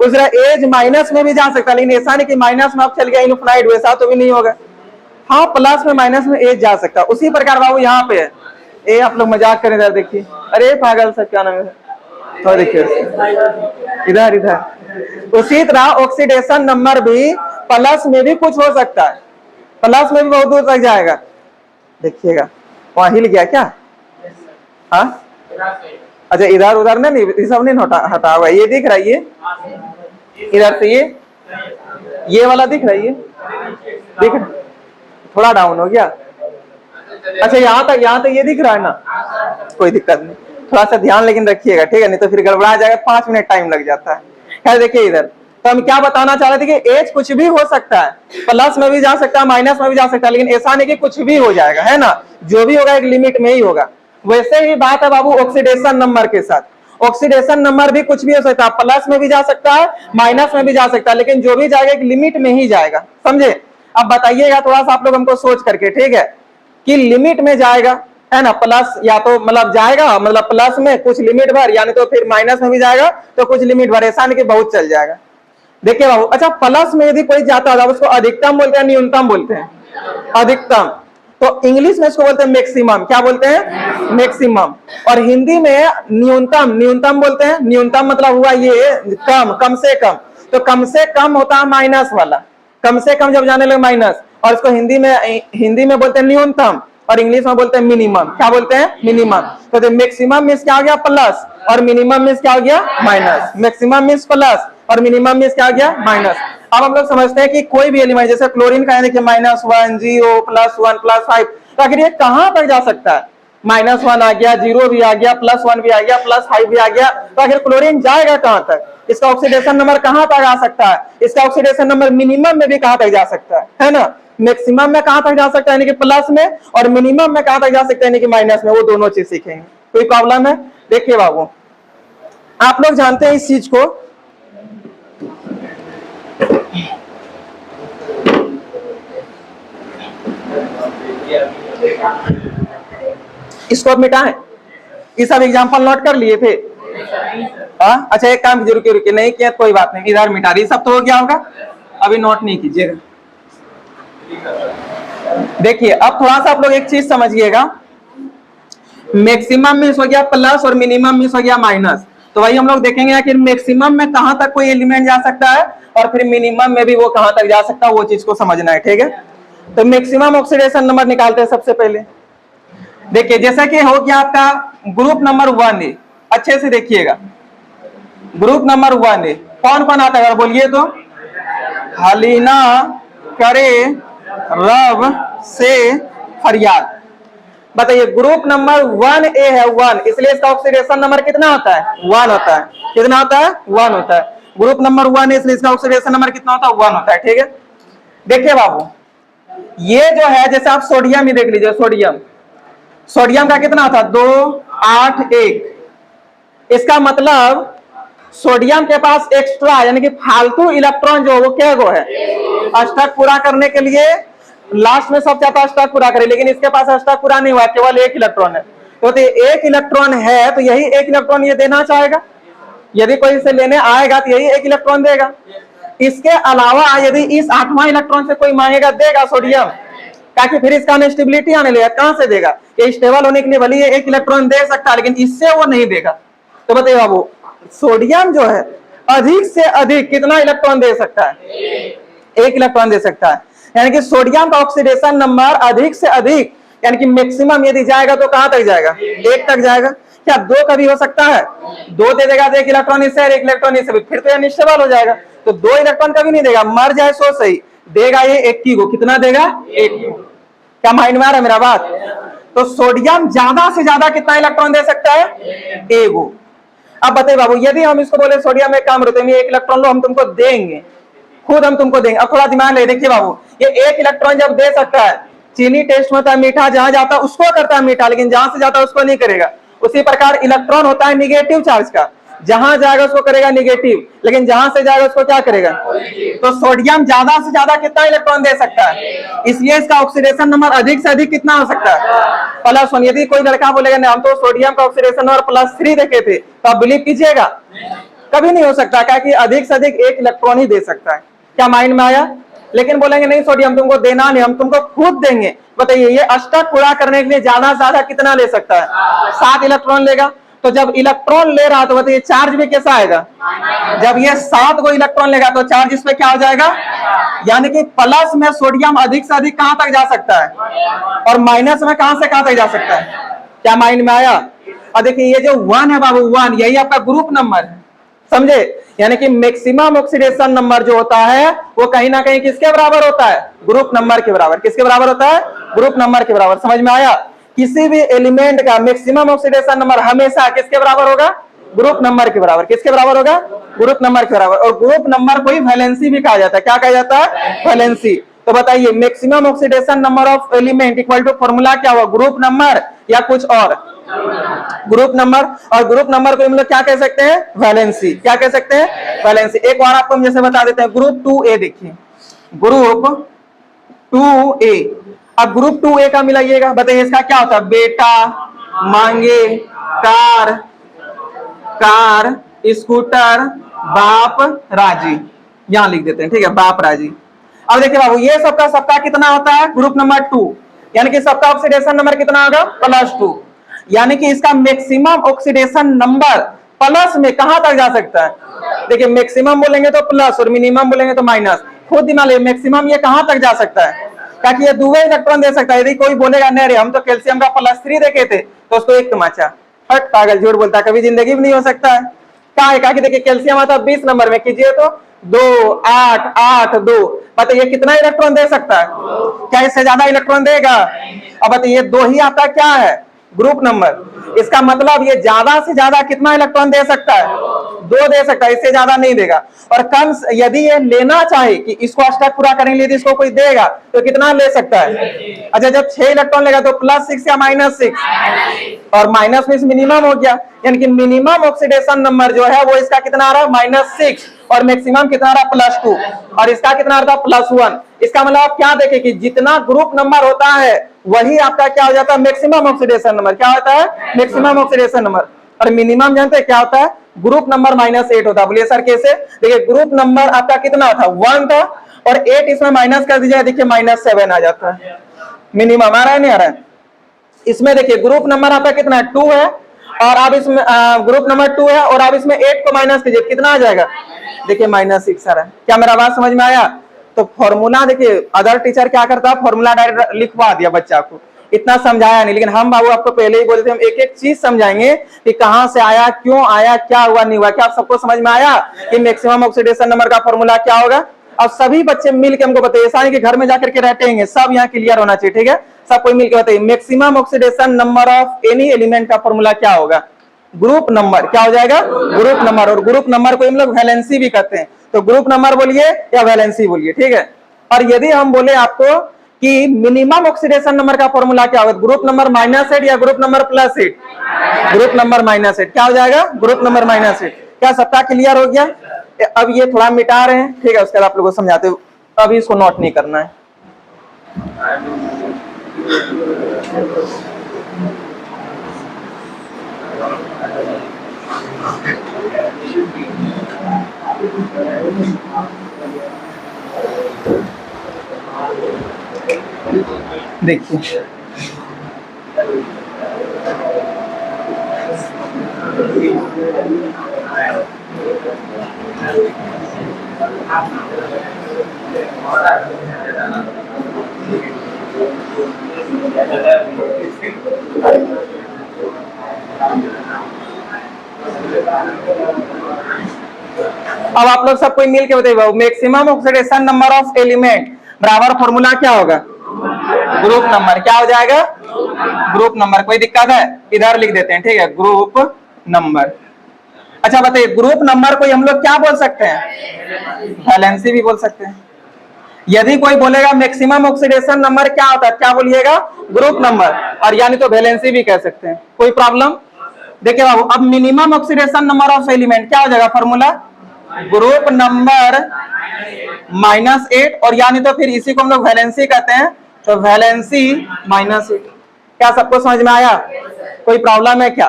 उस तरह एज माइनस में भी जा सकता, लेकिन ऐसा नहीं कि माइनस में आप चल गया इनफिनाइट, वैसा तो भी नहीं होगा। हाँ, प्लस में माइनस में एज जा सकता। उसी प्रकार बाबू यहाँ पे है, ए आप लोग मजाक करें, इधर देखिए, अरे पागल सर क्या नाम है, और देखिए इधर इधर। उसी तरह ऑक्सीडेशन नंबर भी प्लस में भी कुछ हो सकता है, प्लस में भी बहुत दूर तक जाएगा। देखिएगा वहां हिल गया क्या? हाँ, अच्छा इधर उधर नहीं, ये सब नहीं हटा हुआ, ये दिख रहा है, ये इधर से ये वाला दिख रहा है, ये दिख रहा, थोड़ा डाउन हो गया। अच्छा यहाँ तक ये दिख रहा है ना, कोई दिक्कत नहीं, थोड़ा सा ध्यान लेकिन रखिएगा, ठीक है, नहीं तो फिर गड़बड़ा जाएगा, 5 मिनट टाइम लग जाता है। खैर देखिए इधर, तो हम क्या बताना चाह रहे थे कि एज कुछ भी हो सकता है, प्लस में भी जा सकता है, माइनस में भी जा सकता है, लेकिन ऐसा नहीं कि कुछ भी हो जाएगा, है ना? जो भी होगा एक लिमिट में ही होगा। वैसे ही बात है बाबू ऑक्सीडेशन नंबर के साथ, ऑक्सीडेशन नंबर भी कुछ भी हो सकता है, प्लस में भी जा सकता है, माइनस में भी जा सकता है, लेकिन जो भी जाएगा एक लिमिट में ही जाएगा, समझे? अब बताइएगा थोड़ा सा आप लोग हमको सोच करके, ठीक है, कि लिमिट में जाएगा, है ना? प्लस या तो मतलब जाएगा, मतलब प्लस में कुछ लिमिट भर, यानी तो फिर माइनस में भी जाएगा तो कुछ लिमिट भर, ऐसा नहीं कि बहुत चल जाएगा। देखिए बाबू, अच्छा प्लस में यदि कोई जाता है उसको अधिकतम बोलते हैं, न्यूनतम बोलते हैं? अधिकतम। तो इंग्लिश में इसको बोलते हैं मैक्सिमम, क्या बोलते हैं? मैक्सिमम। और हिंदी में न्यूनतम बोलते हैं। न्यूनतम मतलब हुआ ये कम, कम से कम, तो कम से कम होता है माइनस वाला, कम से कम जब जाने लगे माइनस, और इसको हिंदी में बोलते हैं न्यूनतम और इंग्लिश में बोलते हैं मिनिमम। क्या बोलते हैं? मिनिमम। तो मैक्सिमम मींस क्या हो गया? प्लस, और मिनिमम मींस क्या हो गया? माइनस। मैक्सिमम मींस प्लस और मिनिमम मींस क्या हो गया? माइनस। अब हम लोग समझते हैं कि कोई भी एलिमेंट, जैसे क्लोरीन का है देखिए -1 0 +1 +5, तो आखिर ये कहां तक जा सकता है? -1 आ गया, 0 भी आ गया, +1 भी आ गया, +5 भी आ गया, तो आखिर क्लोरीन जाएगा कहां तक? इसका ऑक्सीडेशन नंबर कहां तक आ सकता है? इसका ऑक्सीडेशन नंबर मिनिमम में भी कहां तक जा सकता है ना? मैक्सिमम में कहां तक जा सकता है यानी कि प्लस में, और मिनिमम में कहां तक जा सकता है यानी कि माइनस में। वो दोनों चीज सीखेंगे। कोई प्रॉब्लम है? देखिए बाबू, आप लोग जानते हैं इस चीज को, इसको अब मिटाएं। ये सब एग्जाम्पल नोट कर लिए थे? अच्छा एक काम कीजिए, रुकिए, नहीं किया कोई बात नहीं, इधर मिटा रही, सब तो हो गया होगा, अभी नोट नहीं कीजिएगा। देखिए अब थोड़ा सा आप लोग एक चीज समझिएगा, मैक्सिमम मींस हो गया प्लस और मिनिमम मींस हो गया माइनस। तो वही हम लोग देखेंगे कि मैक्सिमम में कहां तक कोई एलिमेंट जा सकता है और फिर मिनिमम में भी वो कहां तक जा सकता है, वो चीज को समझना है। ठीक है, तो मैक्सिमम ऑक्सीडेशन नंबर निकालते हैं सबसे पहले। देखिए जैसा कि हो गया आपका ग्रुप नंबर 1 है, अच्छे से देखिएगा, ग्रुप नंबर 1 है, कौन कौन आता है अगर बोलिए तो? हलीना, करे, रब, से, फरियाद। बताइए ग्रुप नंबर 1A है 1, इसलिए इसका ऑक्सीडेशन नंबर कितना होता है? 1 होता है। कितना होता है? 1 होता है। ग्रुप नंबर 1 है इसलिए इसका ऑक्सीडेशन नंबर कितना होता है? 1 होता है। ठीक है, देखिए बाबू, ये जो है जैसे आप सोडियम ही देख लीजिए, सोडियम का कितना होता है? 2 8 1। इसका मतलब सोडियम के पास एक्स्ट्रा यानी कि फालतू इलेक्ट्रॉन जो वो क्या है? अष्टक पूरा करने के लिए लास्ट में सब चाहता है अष्टक पूरा करे, लेकिन इसके पास अष्टक पूरा नहीं हुआ, केवल 1 इलेक्ट्रॉन है। तो 1 इलेक्ट्रॉन है तो यही 1 इलेक्ट्रॉन ये देना चाहेगा, यदि कोई इसे लेने आएगा तो यही 1 इलेक्ट्रॉन देगा। इसके अलावा यदि इस 8वां इलेक्ट्रॉन से कोई मांगेगा, देगा सोडियम, ताकि फिर इसका अनस्टेबिलिटी आने लगेगा। कहां से देगा? ये स्टेबल होने के लिए भले 1 इलेक्ट्रॉन दे सकता है, लेकिन इससे वो नहीं देगा। तो बताइए बाबू, सोडियम जो है अधिक से अधिक कितना इलेक्ट्रॉन दे सकता है? 1 इलेक्ट्रॉन दे सकता है। यानी कि सोडियम का ऑक्सीडेशन नंबर अधिक से अधिक यानी कि मैक्सिमम यदि जाएगा तो कहां तक जाएगा? 1 तक जाएगा। क्या 2 कभी हो सकता है? 2 दे देगा तो 1 इलेक्ट्रॉन इससे और 1 इलेक्ट्रॉन इससे, फिर तो यह अनस्टेबल हो जाएगा। तो 2 इलेक्ट्रॉन कभी नहीं देगा, मर जाए सो सही, देगा ये 1 को। कितना देगा? 1 को। क्या माइंड में आ रहा है मेरा बात? तो सोडियम ज्यादा से ज्यादा कितना इलेक्ट्रॉन दे सकता है? 1। अब बताइए बाबू, यदि हम इसको बोले सोडियम एक काम करते हैं, 1 इलेक्ट्रॉन लो, हम तुमको देंगे, खुद हम तुमको देंगे। अब थोड़ा दिमाग ले, देखिए बाबू, ये 1 इलेक्ट्रॉन जब दे सकता है, चीनी टेस्ट में होता है मीठा, जहां जाता है उसको करता है मीठा, लेकिन जहां से जाता है उसको नहीं करेगा। उसी प्रकार इलेक्ट्रॉन होता है निगेटिव चार्ज का, जहां जाएगा उसको करेगा निगेटिव, लेकिन जहां से जाएगा उसको क्या करेगा? तो सोडियम ज्यादा से ज्यादा कितना इलेक्ट्रॉन दे सकता है? इसलिए इसका ऑक्सीडेशन नंबर अधिक से अधिक कितना हो सकता है? +1। यदि कोई लड़का बोलेगा नहीं हम तो सोडियम का ऑक्सीडेशन नंबर +3 देखे थे, तो आप बिलीव कीजिएगा कभी नहीं हो सकता, क्योंकि अधिक से अधिक 1 इलेक्ट्रॉन ही दे सकता है। क्या माइंड में आया? लेकिन बोलेंगे नहीं सोडियम तुमको देना नहीं, हम तुमको खुद देंगे। बताइए ये अष्टक पूरा करने के लिए ज्यादा से ज्यादा कितना ले सकता है? 7 इलेक्ट्रॉन लेगा। तो जब इलेक्ट्रॉन ले रहा तो बताइए चार्ज भी कैसा आएगा? जब ये 7 को इलेक्ट्रॉन लेगा तो चार्ज इसमें क्या हो जाएगा? यानी कि प्लस में सोडियम अधिक से अधिक कहां तक जा सकता है, और माइनस में कहां से कहां तक जा सकता है? क्या माइंड में आया? और देखिए ये जो 1 है बाबू, 1 यही आपका ग्रुप नंबर है, समझे? यानी कि मैक्सिमम ऑक्सीडेशन नंबर जो होता है वो कहीं ना कहीं किसके बराबर होता है? ग्रुप नंबर के बराबर। किसके बराबर होता है? ग्रुप नंबर के बराबर। समझ में आया? किसी भी एलिमेंट का मैक्सिमम ऑक्सीडेशन नंबर हमेशा किसके बराबर होगा? ग्रुप नंबर के बराबर। किसके बराबर होगा? ग्रुप नंबर के बराबर। और ग्रुप नंबर को ही वैलेंसी भी कहा जाता है। क्या कहा जाता है? वैलेंसी। तो बताइए maximum oxidation number of element equal to formula क्या हुआ? ग्रुप नंबर या कुछ और? Group number. और ग्रुप नंबर को हम लोग क्या कह सकते हैं? वैलेंसी। क्या कह सकते हैं? वैलेंसी। एक बार आपको हम जैसे बता देते हैं, ग्रुप 2A देखिए, ग्रुप 2A। अब ग्रुप 2A का मिलाइएगा, बताइए इसका क्या होता है? बेटा, मांगे, कार, कार, स्कूटर, बाप, राजी। यहां लिख देते हैं, ठीक है, बाप राजी। अब देखिए बाबू ये सबका कितना होता है? Group number 2। यानी कि सबका ऑक्सीडेशन नंबर कितना होगा? +2। यानी कि इसका मैक्सिमम ऑक्सीडेशन नंबर प्लस में कहां तक जा सकता है? देखिए मैक्सिमम बोलेंगे तो प्लस और मिनिमम बोलेंगे तो माइनस। खुद दिमाग मैक्सिमम ये कहां तक जा सकता है, क्या कि ये दुबे इलेक्ट्रॉन दे सकता है। यदि कोई बोलेगा नहीं रे हम तो कैल्शियम का +3 देखे थे, तो उसको एक तमाचा, हट पागल, झूठ बोलता है, कभी जिंदगी में नहीं हो सकता है। क्या है, क्या कि देखिए कैल्शियम आता है 20 नंबर में, कीजिए तो 2 8 8 2, बताइए कितना इलेक्ट्रॉन दे सकता है, क्या इससे ज्यादा इलेक्ट्रॉन देगा। अब बताइए 2 ही आपका क्या है, ग्रुप नंबर, इसका मतलब ये ज्यादा से ज्यादा कितना इलेक्ट्रॉन दे सकता है, 2 दे सकता है, इससे ज्यादा नहीं देगा। और कम यदि ये लेना चाहे कि इसको अष्टक पूरा करेंगे, यदि इसको कोई देगा तो कितना ले सकता है। अच्छा, जब 6 इलेक्ट्रॉन लेगा तो +6 या -6, और माइनस में मिनिमम हो गया, यानी कि मिनिमम ऑक्सीडेशन नंबर जो है वो इसका कितना आ रहा है, -6, और मैक्सिमम कितना आ रहा है, +2, और इसका कितना आ रहा है, +1। इसका मतलब आप क्या देखें कि जितना ग्रुप नंबर होता है वही आपका क्या हो जाता है, मैक्सिमम ऑक्सीडेशन नंबर। क्या होता है, मैक्सिमम ऑक्सीडेशन नंबर। और मिनिमम जानते हैं क्या होता है, ग्रुप नंबर -8 होता है। बोलिए सर कैसे, देखिए ग्रुप नंबर आपका कितना था, 1 था, और 8 इसमें माइनस कर दीजिए, देखिए -7 आ जाता है। मिनिमम आ रहा है, नहीं आ रहा है। इसमें देखिए ग्रुप नंबर आपका कितना है, 2 है, और आप इसमें ग्रुप नंबर 2 है, और आप इसमें 8 को माइनस कीजिए, कितना आ जाएगा, देखिए -6 आ रहा है। क्या मेरा बात समझ में आया। तो फॉर्मूला देखिए अदर टीचर क्या करता है, फॉर्मूला डायरेक्ट लिखवा दिया बच्चा को, इतना समझाया नहीं। लेकिन हम बाबू आपको पहले ही बोले थे, हम एक एक चीज समझाएंगे कि कहां से आया, क्यों आया, क्या हुआ, नहीं हुआ। क्या आप सबको समझ में आया कि मैक्सिमम ऑक्सीडेशन नंबर का फॉर्मूला क्या होगा। अब सभी बच्चे मिलकर हमको बताइए, ऐसा नहीं कि घर में जाकर के रटेंगे, सब यहाँ क्लियर होना चाहिए, ठीक है। सब कोई मिलकर बताइए, maximum oxidation number of any element का फॉर्मूला क्या होगा, ग्रुप नंबर। क्या हो जाएगा, ग्रुप नंबर। और ग्रुप नंबर को हम लोग वैलेंसी भी कहते हैं, तो ग्रुप नंबर बोलिए या वैलेंसी बोलिए, ठीक है। और यदि हम बोले आपको कि मिनिमम ऑक्सीडेशन नंबर का फॉर्मूला क्या होगा, ग्रुप नंबर -8 या ग्रुप नंबर +8, ग्रुप नंबर -8, क्या हो जाएगा, ग्रुप नंबर -8। क्या सबका क्लियर हो गया। अब ये थोड़ा मिटा रहे हैं, ठीक है, उसके बाद आप लोगों को समझाते हो, अभी इसको नोट नहीं करना है। देखिए अब आप लोग सब कोई मिल के बताइए, maximum oxidation number of element बराबर फॉर्मूला क्या होगा, ग्रुप नंबर। क्या हो जाएगा, ग्रुप नंबर। कोई दिक्कत है, इधर लिख देते हैं, ठीक है, ग्रुप नंबर। अच्छा बताइए, ग्रुप नंबर को हम लोग क्या बोल सकते हैं, वैलेंसी भी बोल सकते हैं। यदि कोई बोलेगा मैक्सिमम ऑक्सीडेशन नंबर क्या होता है, क्या बोलिएगा, ग्रुप नंबर, और यानी तो वैलेंसी भी कह सकते हैं, कोई प्रॉब्लम। देखिए बाबू, अब minimum oxidation number of element क्या हो जाएगा, फॉर्मूला ग्रुप नंबर -8, और यानी तो फिर इसी को हम लोग वैलेंसी कहते हैं, तो वैलेंसी -8। क्या सबको समझ में आया, कोई प्रॉब्लम है क्या।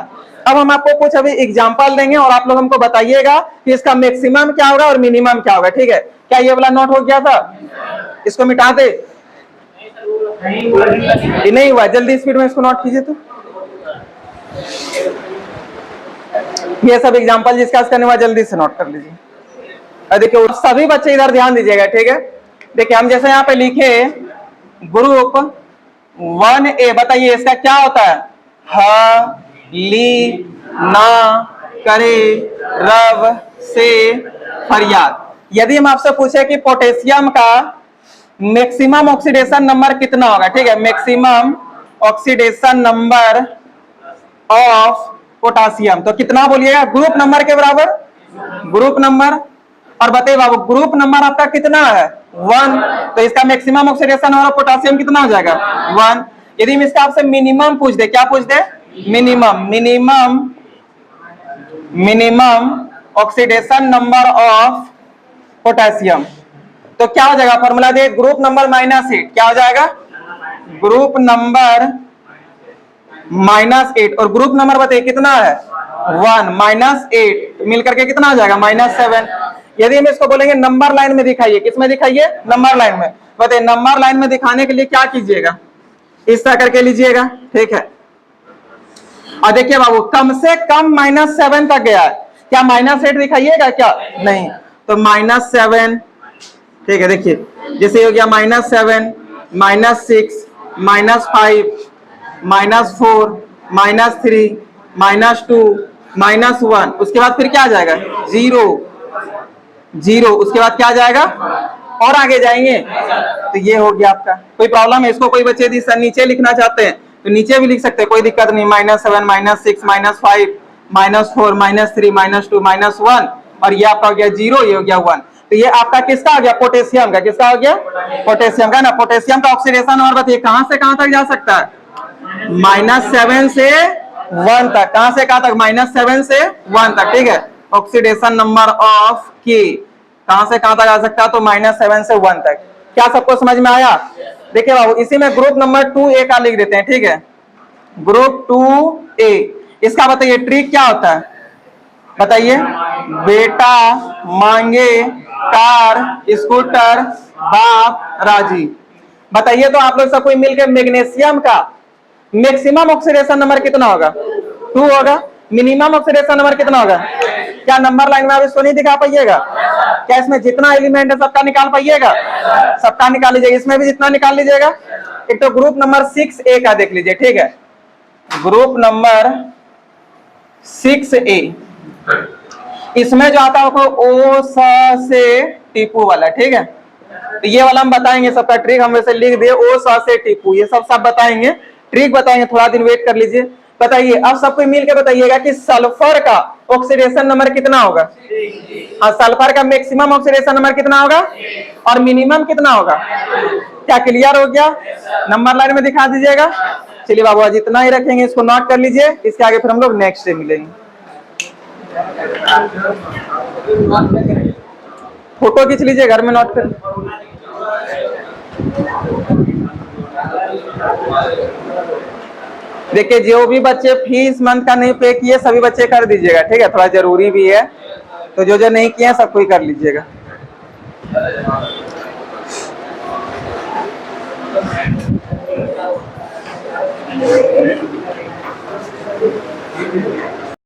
अब हम आपको कुछ अभी एग्जांपल देंगे और आप लोग हमको बताइएगा कि इसका मैक्सिमम क्या होगा और मिनिमम क्या होगा, ठीक है। क्या ये वाला नोट हो गया था, इसको मिटा दे, ये नहीं हुआ, जल्दी स्पीड में इसको नोट कीजिए। तो ये सब एग्जांपल जिसका करने हुआ जल्दी से नोट कर लीजिए। देखिए सभी बच्चे इधर ध्यान दीजिएगा, ठीक है। देखिए हम जैसे यहाँ पे लिखे ग्रुप 1A, बताइए इसका क्या होता है, ह ली ना करे रब से फरियाद। यदि हम आपसे पूछे कि पोटेशियम का मैक्सिमम ऑक्सीडेशन नंबर कितना होगा, ठीक है, maximum oxidation number of potassium, तो कितना बोलिएगा, ग्रुप नंबर के बराबर, ग्रुप नंबर। और बताइए बाबू ग्रुप नंबर आपका कितना है, 1, तो इसका मैक्सिमम ऑक्सीडेशन और पोटासियम कितना हो जाएगा, 1। यदि हम इसका आपसे मिनिमम पूछ दे, क्या पूछ दे, minimum oxidation number of potassium, तो क्या हो जाएगा, फॉर्मूला दे, ग्रुप नंबर -8, क्या हो जाएगा, ग्रुप नंबर -8, और ग्रुप नंबर बताइए कितना है, 1, -8 मिलकर के कितना आ जाएगा, -7। यदि हम इसको बोलेंगे नंबर लाइन में दिखाइए, किसमें दिखाइए, नंबर लाइन में, बताइए नंबर लाइन में दिखाने के लिए क्या कीजिएगा, इस तरह करके लीजिएगा, ठीक है। और देखिए बाबू कम से कम -7 तक गया है, क्या -8 दिखाइएगा क्या, नहीं, तो -7, ठीक है, देखिए जैसे हो गया -7, -6, -5, -4, -3, -2, -1, उसके बाद फिर क्या आ जाएगा 0, 0, उसके बाद क्या आ जाएगा और आगे जाएंगे। तो ये हो गया आपका। कोई प्रॉब्लम है इसको? कोई बच्चे नीचे लिखना चाहते हैं तो नीचे भी लिख सकते हैं, कोई दिक्कत नहीं। -7, -6, -5, -4, -3, -2, -1 और ये आपका हो गया 0, ये हो गया 1। तो ये आपका किसका हो गया? पोटेशियम का। किसका हो गया? पोटेशियम का ना। पोटेशियम का ऑक्सीडेशन नंबर बताइए कहां से कहां तक जा सकता है? -7 से 1 तक। कहां से कहां तक? -7 से 1 तक। ठीक है, ऑक्सीडेशन नंबर ऑफ के कहां से कहां तक आ सकता है? तो -7 से 1 तक। क्या सबको समझ में आया? देखिए बाबू, इसी में ग्रुप नंबर 2A का लिख देते हैं। ठीक है, ग्रुप 2A इसका बताइए ट्रिक क्या होता है? बताइए। बेटा मांगे कार स्कूटर बाप राजी। बताइए तो आप लोग सब कोई मिलकर मैग्नीशियम का मैक्सिमम ऑक्सीडेशन नंबर कितना होगा? 2 होगा। मिनिमम ऑक्सीडेशन नंबर कितना होगा? क्या नंबर लाइन में आप इसको नहीं दिखा पाइएगा? क्या इसमें जितना एलिमेंट है सबका निकाल पाइएगा? सबका निकाल लीजिएगा। इसमें भी जितना निकाल लीजिएगा। एक तो ग्रुप नंबर 6A का देख लीजिए। ठीक है, ग्रुप नंबर 6A इसमें जो आता है वो ओ से टीपू वाला। ठीक है, तो ये वाला हम बताएंगे सबका ट्रिक। हम वैसे लिख दिए ओ से टीपू, ये सब बताएंगे, ट्रिक बताएंगे। थोड़ा दिन वेट कर लीजिए। बताइए अब सबको मिलकर बताइएगा कि सल्फर का ऑक्सीडेशन नंबर कितना होगा? हाँ, सल्फर का मैक्सिमम ऑक्सीडेशन नंबर कितना होगा और मिनिमम कितना होगा? क्या क्लियर हो गया? नंबर लाइन में दिखा दीजिएगा। चलिए बाबू आज इतना ही रखेंगे, इसको नोट कर लीजिए। इसके आगे फिर हम लोग नेक्स्ट डे मिलेंगे। फोटो खींच लीजिए, घर में नोट कर। देखिए जो भी बच्चे फीस मंथ का नहीं पे किए सभी बच्चे कर दीजिएगा। ठीक है, थोड़ा जरूरी भी है, तो जो नहीं किए सब कोई कर लीजिएगा।